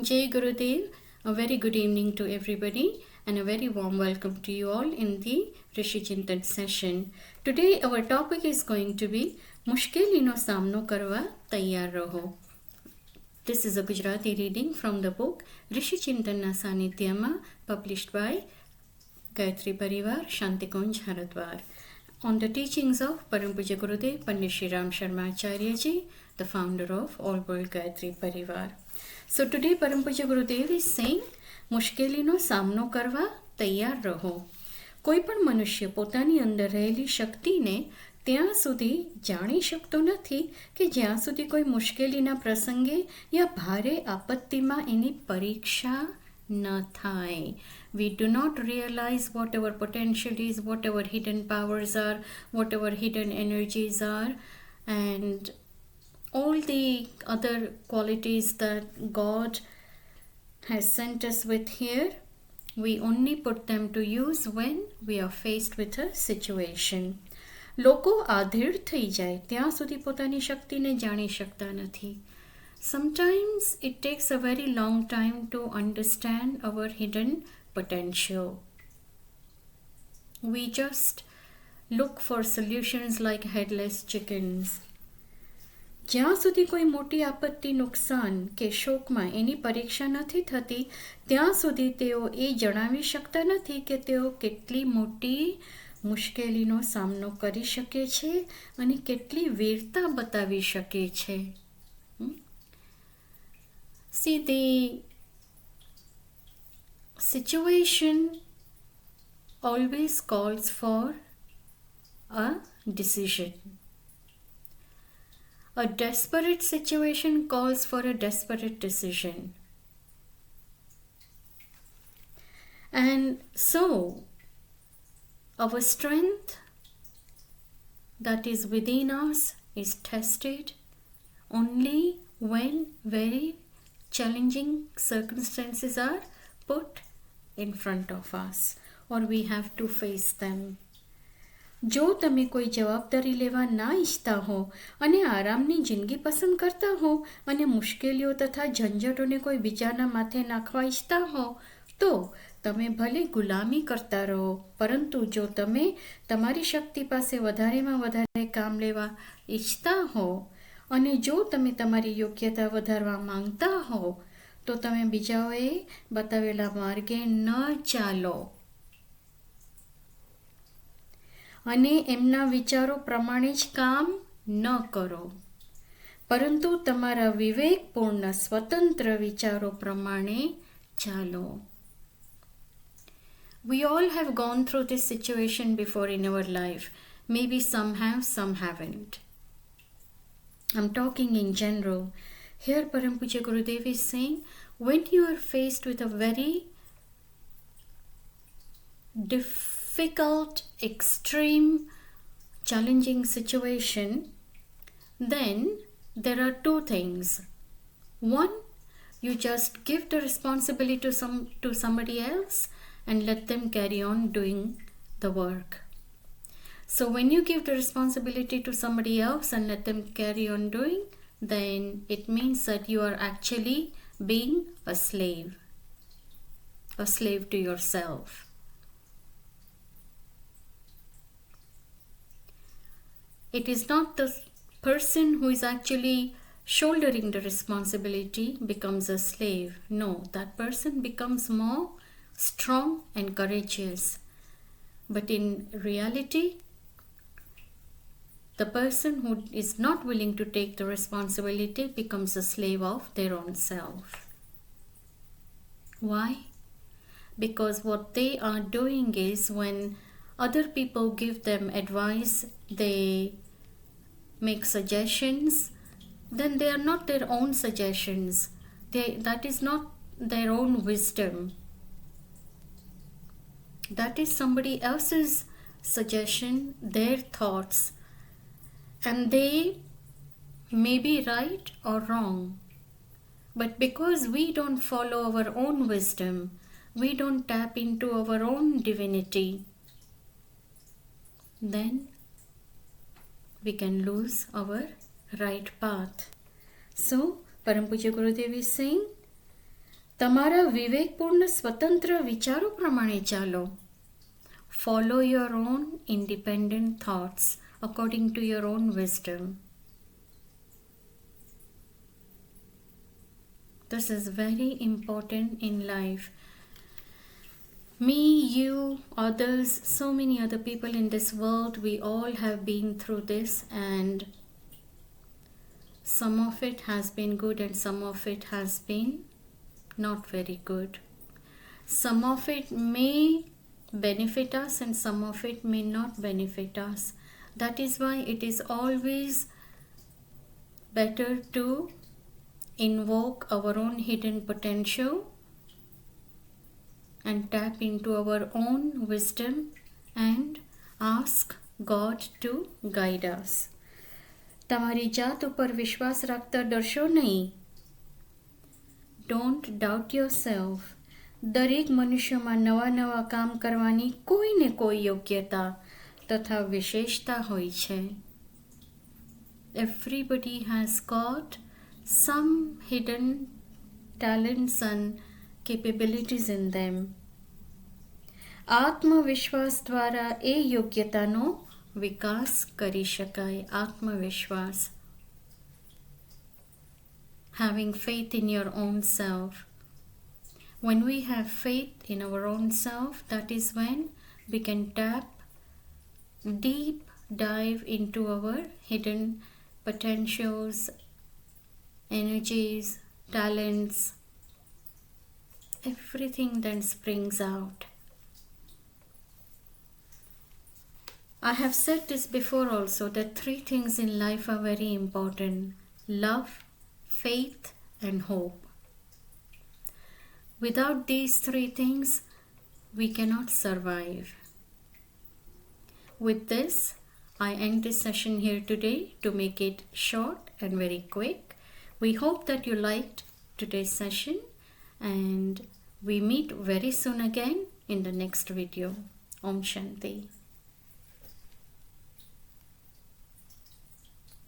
Jai Gurudev, a very good evening to everybody and a very warm welcome to you all in the Rishi Chintan session. Today our topic is going to be Mushkilino Samno Karwa Tayyar Raho. This is a Gujarati reading from the book Rishi Chintan Na Sanidhyama, published by Gayatri Parivar, Shantikunj, Haridwar. On the teachings of Param Pujya Gurudev Pandit Shri Ram Sharma Acharya Ji, the founder of All World Gayatri Parivar. So today Param Pujya Gurudev is saying, મુશ્કેલીનો સામનો કરવા તૈયાર રહો. કોઈ પણ મનુષ્ય પોતાની અંદર રહેલી શક્તિને ત્યાં સુધી જાણી શકતો નથી કે જ્યાં સુધી કોઈ મુશ્કેલીના પ્રસંગે યા ભારે આપત્તિમાં એની પરીક્ષા ન થાય. We do not realize what our potential is, what our hidden powers are, what our hidden energies are, and all the other qualities that God has sent us with here. We only put them to use when we are faced with a situation. લોકો આધેડ થઈ જાય ત્યાં સુધી પોતાની શક્તિને જાણી શકતા નથી. Sometimes it takes a very long time to understand our hidden potential. We just look for solutions like headless chickens. જ્યાં સુધી કોઈ મોટી આપત્તિ, નુકસાન કે શોકમાં એની પરીક્ષા નથી થતી ત્યાં સુધી તેઓ એ જણાવી શકતા નથી કે તેઓ કેટલી મોટી મુશ્કેલીનો સામનો કરી શકે છે અને કેટલી વીરતા બતાવી શકે છે. See, the situation always calls for a decision. A desperate situation calls for a desperate decision. And so, our strength that is within us is tested only when very challenging circumstances are put in front of us, or we have to face them. જો તમે કોઈ જવાબદારી લેવા ના ઈચ્છતા હો અને આરામની જિંદગી પસંદ કરતા હો અને મુશ્કેલીઓ તથા ઝંઝટોને કોઈ બીજાના માથે નાખવા ઈચ્છતા હો તો તમે ભલે ગુલામી કરતા રહો, પરંતુ જો તમે તમારી શક્તિ પાસે વધારેમાં વધારે કામ લેવા ઈચ્છતા હો અને જો તમે તમારી યોગ્યતા વધારવા માંગતા હો તો તમે બીજાઓએ બતાવેલા માર્ગે ન ચાલો અને એમના વિચારો પ્રમાણે જ કામ ન કરો, પરંતુ તમારા વિવેકપૂર્ણ સ્વતંત્ર વિચારો પ્રમાણે ચાલો. We all have gone through this situation before in our life. Maybe some have, some haven't. I'm talking in general. Here Param Pujya Gurudev is saying, when you are faced with a very difficult, extreme, challenging situation, then there are two things. One, you just give the responsibility to somebody else and let them carry on doing the work. So when you give the responsibility to somebody else and let them carry on doing, then it means that you are actually being a slave to yourself. It is not the person who is actually shouldering the responsibility becomes a slave. No, that person becomes more strong and courageous. But in reality, the person who is not willing to take the responsibility becomes a slave of their own self. Why? Because what they are doing is when other people give them advice, they make suggestions, then they are not their own suggestions. That is not their own wisdom. That is somebody else's suggestion, their thoughts. And they may be right or wrong. But because we don't follow our own wisdom, we don't tap into our own divinity, then we can lose our right path. So, Param Pujya Gurudev is saying, તમારા વિવેકપૂર્ણ સ્વતંત્ર વિચારો પ્રમાણે ચાલો. Follow your own independent thoughts according to your own wisdom. This is very important in life. Me, you, others, so many other people in this world, we all have been through this, and some of it has been good and some of it has been not very good. Some of it may benefit us and some of it may not benefit us. That is why it is always better to invoke our own hidden potential and tap into our own wisdom and ask God to guide us. તમારી જાત ઉપર વિશ્વાસ રાખતા ડરશો નહીં. Don't doubt yourself. દરેક મનુષ્યમાં નવા નવા કામ કરવાની કોઈ ને કોઈ યોગ્યતા તથા વિશેષતા હોય છે. Everybody has got some hidden talents and capabilities in them. આત્મવિશ્વાસ દ્વારા એ યોગ્યતાનો વિકાસ કરી શકાય. આત્મવિશ્વાસ. Having faith in your own self. When we have faith in our own self, that is when we can deep dive into our hidden potentials, energies, talents. Everything then springs out. I have said this before also, that 3 things in life are very important: love, faith, and hope. Without these 3 things, we cannot survive. With this, I end this session here today to make it short and very quick. We hope that you liked today's session, and we meet very soon again in the next video. Om Shanti.